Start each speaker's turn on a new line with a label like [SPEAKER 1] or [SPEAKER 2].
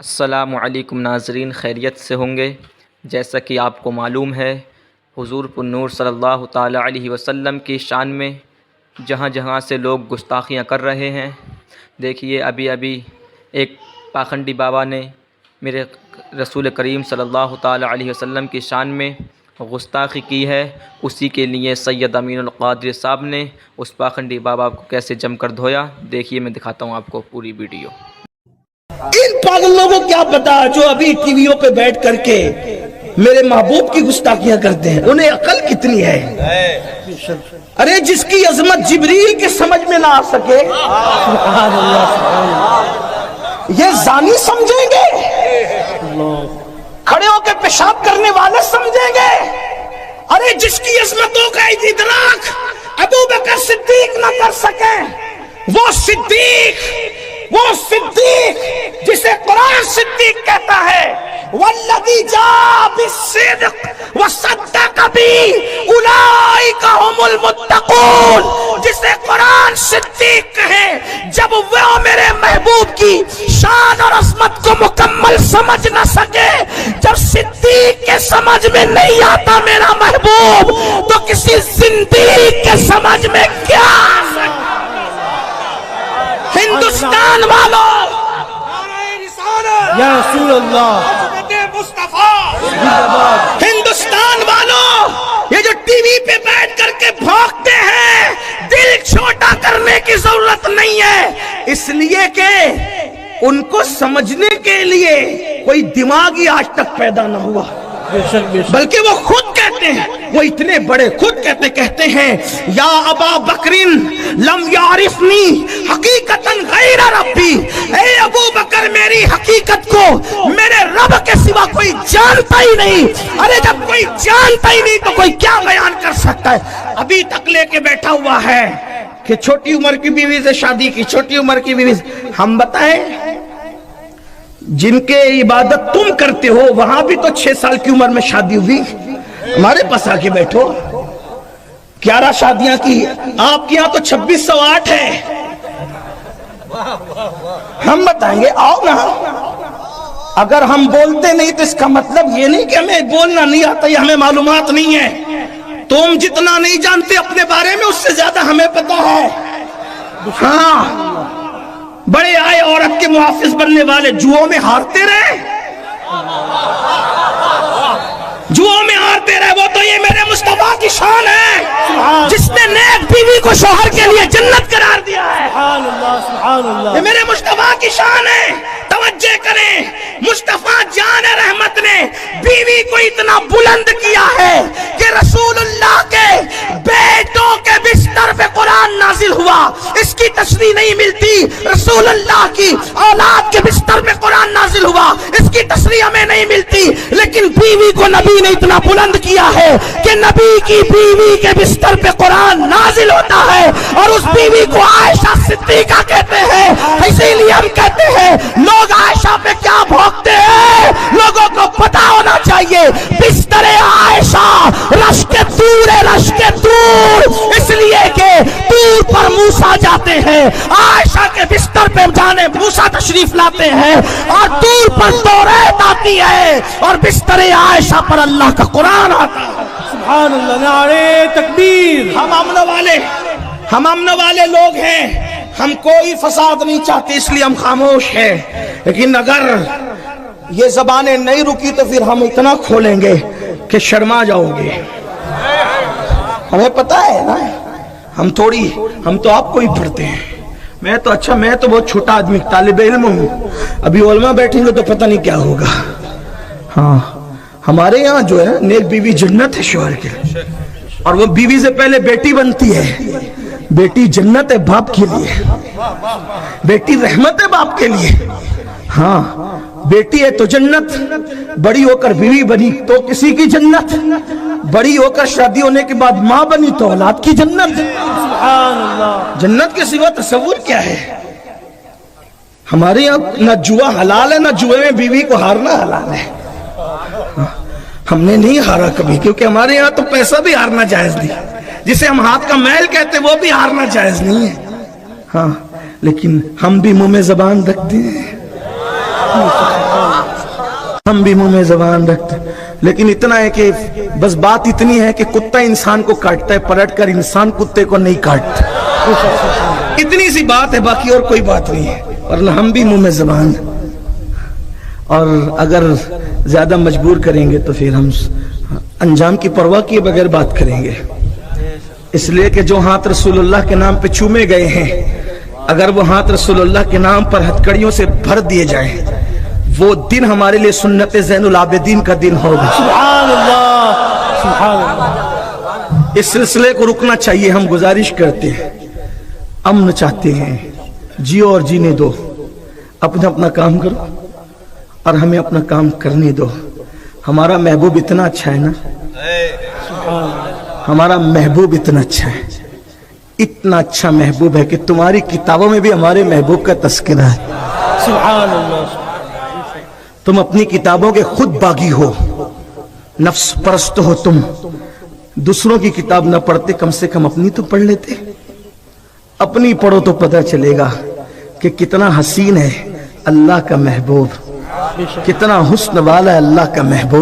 [SPEAKER 1] السلام علیکم ناظرین، خیریت سے ہوں گے۔ جیسا کہ آپ کو معلوم ہے، حضور پر نور صلی اللہ تعالیٰ علیہ وسلم کی شان میں جہاں جہاں سے لوگ گستاخیاں کر رہے ہیں۔ دیکھیے ابھی ایک پاکھنڈی بابا نے میرے رسول کریم صلی اللہ تعالیٰ علیہ وسلم کی شان میں گستاخی کی ہے۔ اسی کے لیے سید امین القادری صاحب نے اس پاکھنڈی بابا کو کیسے جم کر دھویا، دیکھیے میں دکھاتا ہوں آپ کو پوری ویڈیو۔
[SPEAKER 2] ان پاگلوں کو کیا پتا جو ابھی ٹی ویوں پہ بیٹھ کر کے میرے محبوب کی گستاخیاں کرتے ہیں، انہیں عقل کتنی ہے؟ ارے جس کی عظمت جبریل کے سمجھ میں نہ آ سکے یہ زانی سمجھیں گے، کھڑے ہو کے پیشاب کرنے والے سمجھیں گے۔ ارے جس کی عظمتوں کا ادراک ابو بکر صدیق نہ کر سکے، وہ صدیق جسے قرآن صدیق کہتا ہے، والذی جاء بالصدق وصدق به اولئک هم المتقون، جسے قرآن صدیق کہے جب وہ میرے محبوب کی شان اور عظمت کو مکمل سمجھ نہ سکے، جب صدیق کے سمجھ میں نہیں آتا میرا محبوب، تو کسی زندیق کے سمجھ میں کیا آ سکتا؟ ہندوستان والوں، یا رسول اللہ، ہندوستان والوں، یہ جو ٹی وی پہ بیٹھ کر کے بھونکتے ہیں، دل چھوٹا کرنے کی ضرورت نہیں ہے، اس لیے کہ ان کو سمجھنے کے لیے کوئی دماغ ہی آج تک پیدا نہ ہوا، بلکہ وہ خود کہتے ہیں، وہ اتنے بڑے خود کہتے ہیں، یا ابا بکرین لم یعرفنی حقیقتاً غیر ربی، اے ابو بکر میری حقیقت کو میرے رب کے سوا کوئی جانتا ہی نہیں۔ ارے جب کوئی جانتا ہی نہیں تو کوئی کیا بیان کر سکتا ہے؟ ابھی تک لے کے بیٹھا ہوا ہے کہ چھوٹی عمر کی بیوی سے شادی کی، چھوٹی عمر کی بیوی سے۔ ہم بتائیں جن کے عبادت تم کرتے ہو وہاں بھی تو 6 سال کی عمر میں شادی ہوئی، ہمارے پاس آ کے بیٹھو، 11 شادیاں کی، آپ کے یہاں تو 2608 ہے۔ ہم بتائیں گے، آؤ نا۔ اگر ہم بولتے نہیں تو اس کا مطلب یہ نہیں کہ ہمیں بولنا نہیں آتا یا ہمیں معلومات نہیں ہے۔ تم جتنا نہیں جانتے اپنے بارے میں اس سے زیادہ ہمیں پتا ہے۔ ہاں، بڑے آئے عورت کے محافظ بننے والے جوؤں میں ہارتے رہے، جوؤں میں ہارتے رہے، وہ تو یہ میرے مصطفیٰ کی شان ہے جس نے نیک بیوی کو شوہر کے لیے جنت قرار دیا ہے۔ یہ میرے مصطفیٰ کی شان ہے۔ توجہ کریں، مصطفیٰ جان رحمت نے بیوی کو اتنا بلند کیا ہے کہ رسول اللہ کے بیٹوں کے بستر پہ قرآن نازل ہوا، اس کی تشریح نہیں ملتی۔ رسول اللہ کی اولاد کے بستر پہ قرآن نازل ہوا، اس کی تشریح ہمیں نہیں ملتی، لیکن بیوی کو نبی نے اتنا بلند کیا ہے کہ نبی کی بیوی کے بستر پہ قرآن نازل ہوتا ہے، اور اس بیوی کو عائشہ صدیقہ کہتے ہیں۔ اسی لیے ہم کہتے ہیں لوگ عائشہ پہ کیا بھونکتے ہیں، لوگوں کو پتا ہونا چاہیے بستر عائشہ رشک دور، اس لیے کہ دور پر موسیٰ جاتے ہیں، عائشہ کے بستر پہ جانے موسیٰ تشریف لاتے ہیں، اور دور پر توریت آتی ہے اور بستر عائشہ پر اللہ کا قرآن آتا ہے۔
[SPEAKER 3] سبحان اللہ، نعرہ تکبیر۔
[SPEAKER 2] ہم امن والے لوگ ہیں، ہم کوئی فساد نہیں چاہتے، اس لیے ہم خاموش ہیں، لیکن اگر یہ زبانیں نہیں رکی تو پھر ہم اتنا کھولیں گے کہ شرما جاؤ گے۔ ہمیں پتہ ہے نا، ہم تو آپ کو ہی پڑھتے ہیں، میں تو بہت چھوٹا آدمی طالب علم ہوں، ابھی علماء بیٹھیں گے تو پتہ نہیں کیا ہوگا۔ ہاں، ہمارے یہاں جو ہے نیک بیوی جنت ہے شوہر کے، اور وہ بیوی سے پہلے بیٹی بنتی ہے۔ بیٹی جنت ہے باپ کے لیے، بیٹی رحمت ہے باپ کے لیے۔ ہاں، بیٹی ہے تو جنت، بڑی ہو کر بیوی بنی تو کسی کی جنت، بڑی ہو کر شادی ہونے کے بعد ماں بنی تو اولاد کی جنت۔
[SPEAKER 3] سبحان اللہ،
[SPEAKER 2] جنت کے سوا تصور کیا ہے؟ ہمارے یہاں نہ جوا حلال ہے، نہ جوے میں بیوی کو ہارنا حلال ہے۔ ہم نے نہیں ہارا کبھی، کیونکہ ہمارے یہاں تو پیسہ بھی ہارنا جائز نہیں، جسے ہم ہاتھ کا میل کہتے وہ بھی ہارنا جائز نہیں ہے۔ ہاں، لیکن ہم بھی منہ میں زبان رکھتے ہیں۔
[SPEAKER 4] ہم بھی منہ میں زبان رکھتے، لیکن اتنا ہے کہ بس بات اتنی ہے کہ کتا انسان کو کاٹتا ہے، پلٹ کر انسان کتے کو نہیں کاٹتا، اتنی سی بات ہے، باقی اور کوئی بات نہیں ہے، ورنہ ہم بھی منہ میں زبان، اور اگر زیادہ مجبور کریں گے تو پھر ہم انجام کی پرواہ کیے بغیر بات کریں گے، اس لیے کہ جو ہاتھ رسول اللہ کے نام پہ چومے گئے ہیں، اگر وہ ہاتھ رسول اللہ کے نام پر ہتھکڑیوں سے بھر دیے جائیں، وہ دن ہمارے لیے سنت زین العابدین کا دن ہوگا۔
[SPEAKER 3] سبحان اللہ، سبحان اللہ۔
[SPEAKER 4] اس سلسلے کو رکنا چاہیے، ہم گزارش کرتے ہیں، امن چاہتے ہیں، جیو اور جینے دو، اپنا اپنا کام کرو اور ہمیں اپنا کام کرنے دو۔ ہمارا محبوب اتنا اچھا ہے نا، ہمارا محبوب اتنا اچھا ہے، اتنا اچھا محبوب ہے کہ تمہاری کتابوں میں بھی ہمارے محبوب کا تذکرہ ہے۔
[SPEAKER 3] سبحان اللہ۔
[SPEAKER 4] تم اپنی کتابوں کے خود باغی ہو، نفس پرست ہو، تم دوسروں کی کتاب نہ پڑھتے، کم سے کم اپنی تو پڑھ لیتے، اپنی پڑھو تو پتہ چلے گا کہ کتنا حسین ہے اللہ کا محبوب، کتنا حسن والا ہے اللہ کا محبوب۔